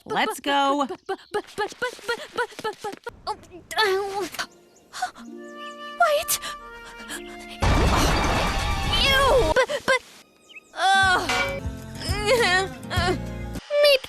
Let's go. Wait! Ew! Meep!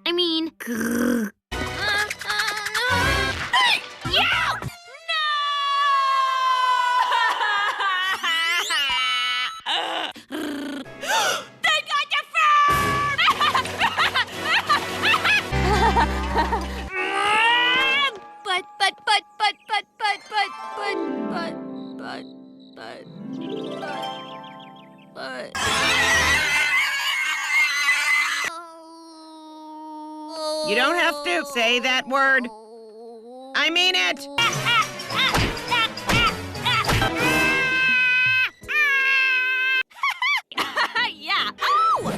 I mean, They got your food! but. You don't have to say that word. I mean it. Yeah. Oh!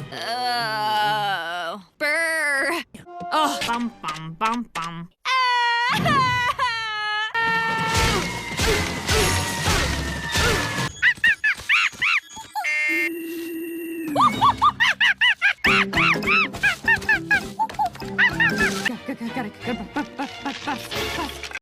Brr. Oh, bum, bum, bum,